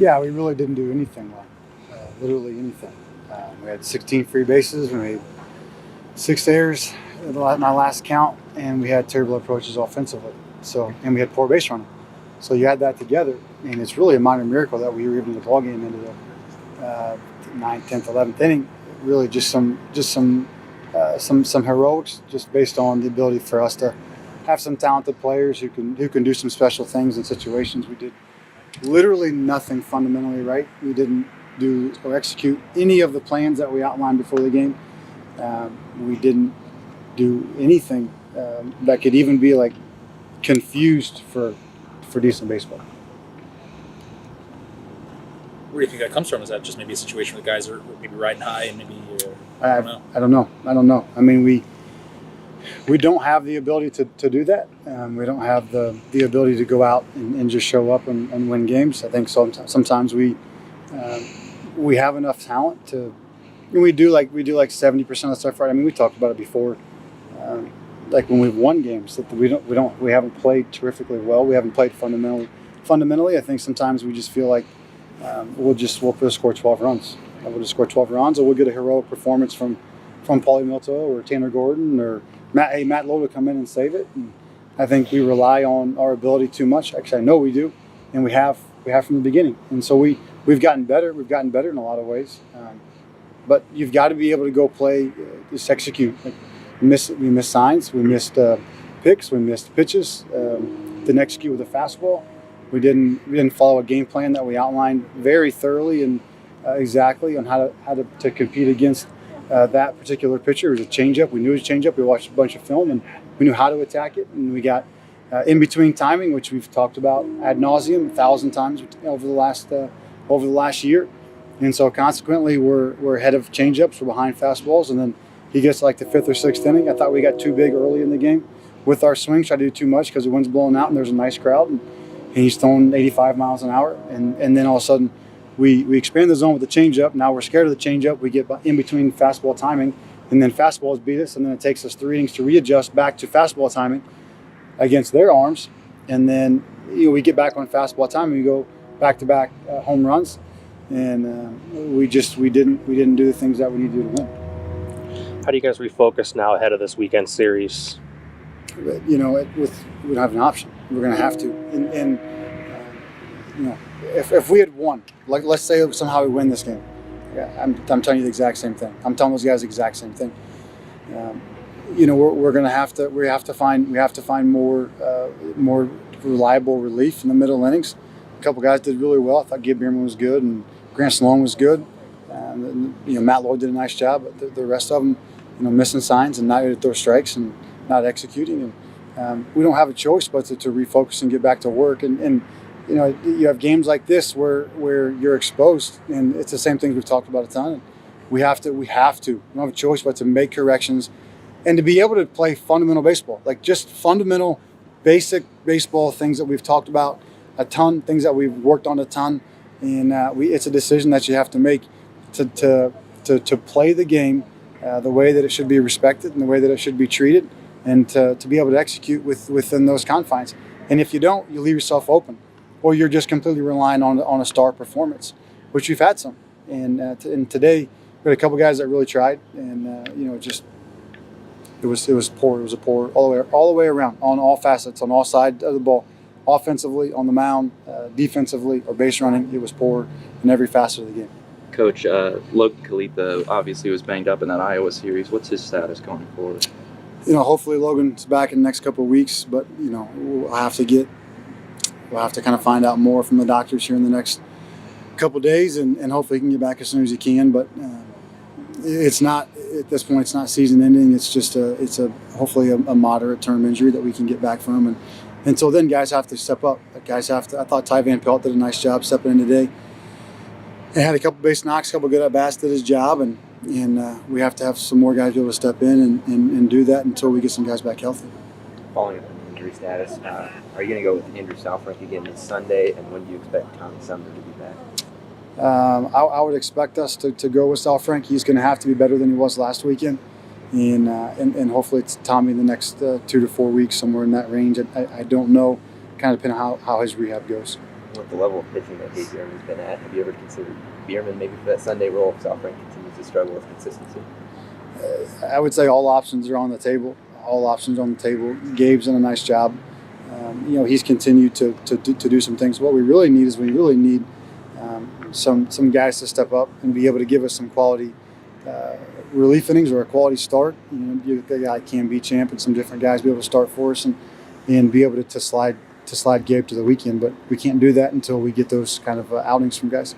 Yeah, we really didn't do anything well, literally anything. We had 16 free bases, we made 6 errors at my last count, and we had terrible approaches offensively. So, and we had poor base running. So you add that together, and it's really a minor miracle that we were even in the ball game into the 9th, 10th, 11th inning. Really, just some heroics, just based on the ability for us to have some talented players who can do some special things in situations. We did literally nothing fundamentally right. We didn't do or execute any of the plans that we outlined before the game. We didn't do anything that could even be like confused for decent baseball. Where do you think that comes from? Is that just maybe a situation where the guys are maybe riding high and maybe I don't know. I mean, we don't have the ability to do that. We don't have the ability to go out and just show up and win games. I think sometimes we have enough talent to. We do like 70% of the stuff right. I mean, we talked about it before. Like when we've won games, that we haven't played terrifically well. We haven't played fundamentally. I think sometimes we just feel like we'll just score 12 runs. We'll just score 12 runs, or we'll get a heroic performance from Paulie Milto or Tanner Gordon or Matt Lowe to come in and save it. And I think we rely on our ability too much. Actually, I know we do, and we have from the beginning. And so we've gotten better. We've gotten better in a lot of ways. But you've got to be able to go play, just execute. We missed signs. We missed picks. We missed pitches. Didn't execute with a fastball. We didn't follow a game plan that we outlined very thoroughly and exactly on how to compete against that particular pitcher. It was a changeup. We knew it was a changeup. We watched a bunch of film and we knew how to attack it. And we got in between timing, which we've talked about ad nauseum 1,000 times over the last year. And so consequently, we're ahead of changeups. We're behind fastballs, and then he gets like the 5th or 6th inning. I thought we got too big early in the game with our swing. Tried to do too much because the wind's blowing out and there's a nice crowd, and he's throwing 85 miles an hour. And then all of a sudden, we expand the zone with the changeup. Now we're scared of the changeup. We get in between fastball timing, and then fastballs beat us, and then it takes us 3 innings to readjust back to fastball timing against their arms, and then we get back on fastball timing. We go back-to-back home runs. And we didn't do the things that we need to do to win. How do you guys refocus now ahead of this weekend series? We don't have an option. We're going to have to. And if we had won, like let's say somehow we win this game, I'm telling you the exact same thing. I'm telling those guys the exact same thing. We're going to have to find more reliable relief in the middle innings. A couple guys did really well. I thought Gabe Bierman was good and Grant Sloan was good. Matt Lowe did a nice job, but the rest of them, missing signs and not able to throw strikes and not executing. And we don't have a choice but to refocus and get back to work. And you have games like this where you're exposed, and it's the same thing we've talked about a ton. And we have to. We don't have a choice but to make corrections and to be able to play fundamental baseball, like just fundamental, basic baseball things that we've talked about a ton, things that we've worked on a ton. And it's a decision that you have to make to play the game the way that it should be respected and the way that it should be treated, and to be able to execute within those confines. And if you don't, you leave yourself open, or you're just completely relying on a star performance, which we've had some. And today we had a couple guys that really tried, and it was poor. It was a poor all the way around on all facets, on all sides of the ball. Offensively, on the mound, defensively, or base running, it was poor in every facet of the game. Coach, Logan Kalitha obviously was banged up in that Iowa series. What's his status going forward? Hopefully Logan's back in the next couple of weeks, but we'll have to kind of find out more from the doctors here in the next couple of days, and hopefully he can get back as soon as he can. But it's not at this point. It's not season ending. It's just hopefully a moderate term injury that we can get back from. And until then, guys have to step up. I thought Ty Van Pelt did a nice job stepping in today. He had a couple base knocks, a couple good at-bats, did his job, and we have to have some more guys be able to step in and do that until we get some guys back healthy. Following up on injury status, are you going to go with Andrew Southrank again this Sunday, and when do you expect Tommy Sumner to be back? I would expect us to go with Southrank. He's going to have to be better than he was last weekend. And hopefully it's Tommy the next 2 to 4 weeks, somewhere in that range. I don't know, kind of depending on how his rehab goes. with the level of pitching that Hayes Bierman's been at, have you ever considered Bierman maybe for that Sunday role if South Frank continues to struggle with consistency? I would say all options are on the table. All options on the table. Gabe's done a nice job. He's continued to do some things. What we really need some guys to step up and be able to give us some quality relief innings or a quality start. You the guy can be champ and some different guys be able to start for us and be able to slide Gabe to the weekend. But we can't do that until we get those kind of outings from guys.